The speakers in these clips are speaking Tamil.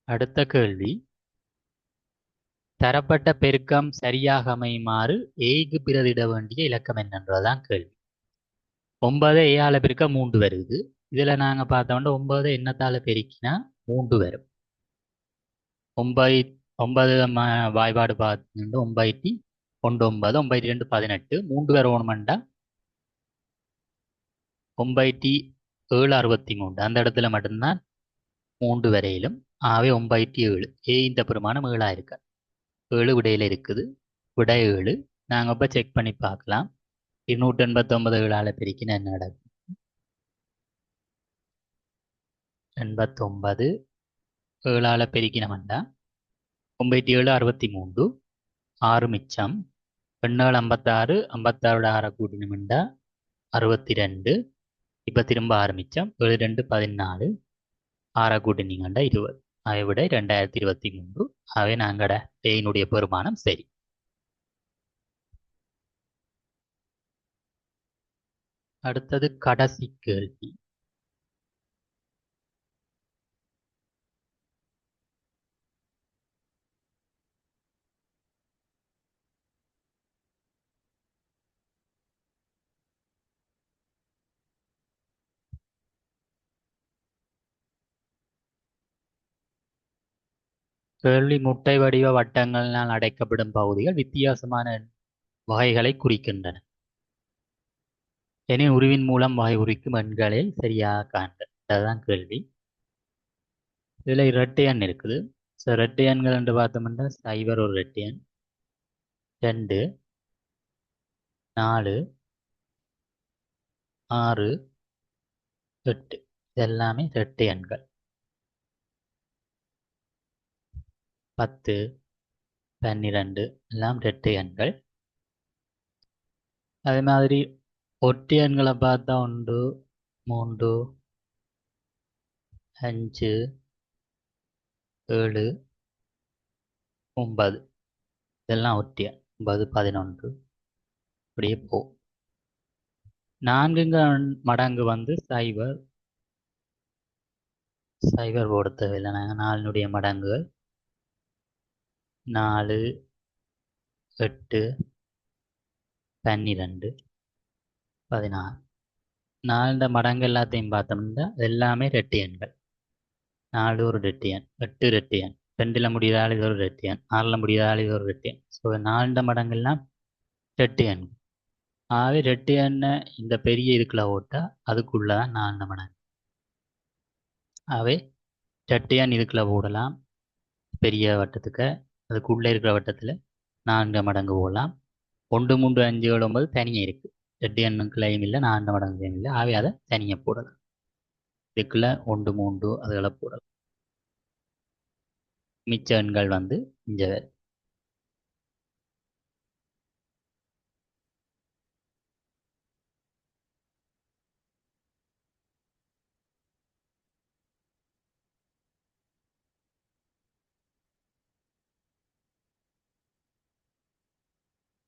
அடுத்த கேள்வி, தரப்பட்ட பெருக்கம் சரியாக அமையுமாறு ஏய்க்கு பிரதியிட வேண்டிய இலக்கம் என்னன்றதுதான் கேள்வி. 9 ஏயால பெருக்க 3 வருது. இதுல நாங்க பார்த்தோம்னா 9 என்னத்தால பெருக்கினா 3 வரும். 9 9 வாய்பாடு பார்த்துட்டு 9 9 9 2 18 3 வரணுமெண்டா 9 7 63 அந்த இடத்துல மட்டும்தான் 3 வரையிலும். ஆகவே 9 7 இந்த பிரமாணம் 7 இருக்கு. 7 விடையில இருக்குது. விடை 7. நாங்கள் இப்போ செக் பண்ணி பார்க்கலாம். 289 7ஆல பெருக்கினா என்ன நடக்கும்? 89 7ஆல பெருக்கினோம்னா 9 7 63 6 மிச்சம் 7 56 56 6 கூட்டினோம்னா 62. இப்போ திரும்ப 6 மிச்சம் 7 2 14 6 கூட்டினீங்கன்னா 20. அதை விட 2023. ஆகவே நாங்களோட தேயினுடைய பெருமானம் சரி. அடுத்தது கடைசி கேள்வி. கேள்வி, முட்டை வடிவ வட்டங்களினால் அடைக்கப்படும் பகுதிகள் வித்தியாசமான வகைகளை குறிக்கின்றன. எனின் உருவின் மூலம் வகை குறிக்கும் எண்களை சரியாக காண்க. அதுதான் கேள்வி. இதில் இரட்டை எண் இருக்குது. ஸோ இரட்டை எண்கள் என்று பார்த்தோம்னா 0 ஒரு இரட்டை எண், 2 4 6 8 இதெல்லாமே இரட்டை எண்கள். 10 12 எல்லாம் இரட்டை எண்கள். அதே மாதிரி ஒற்றை எண்களை பார்த்தா 1 3 5 7 9 இதெல்லாம் ஒற்றை எண். 9 11 இப்படியே போ. 4 மடங்கு 0 0 போட தேவையில்லை. நாங்கள் 4 மடங்குகள் 4 8 12 16. 4 மடங்கு எல்லாத்தையும் பார்த்தோம்னா எல்லாமே இரட்டை எண்கள். 4 ஒரு இரட்டை எண், 8 இரட்டை எண், 2ல் முடியாத இது ஒரு இரட்டை எண், 6ல் முடியாத இது ஒரு இரட்டை எண். ஸோ 4 மடங்கெல்லாம் இரட்டை எண். ஆகவே இரட்டை எண்ணை இந்த பெரிய இதுக்குள்ள ஓட்டா அதுக்குள்ளதான் 4 மடங்கு. ஆகவே இரட்டை எண் இதுக்குள்ள போடலாம். பெரிய வட்டத்துக்கு அதுக்குள்ளே இருக்கிற வட்டத்தில் 4 மடங்கு போடலாம். 1 3 5 7 9 தனியாக இருக்குது. இரட்டை எண்ணுக்குள்ளையும் இல்லை, 4 மடங்குலையும் இல்லை. ஆகவே அதை தனியாக போடலாம். இதுக்குள்ள 1 3 அதுகளை போடலாம். மிச்ச எண்கள் இங்கே வரும்.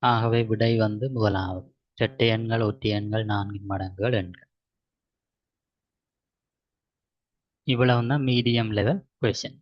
ஆகவே விடை முதலாவது. இரட்டை எண்கள் ஒற்றை எண்கள் 4 மடங்குகள் எண்கள். இவ்வளவு தான் மீடியம் லெவல் கொஸ்டின்.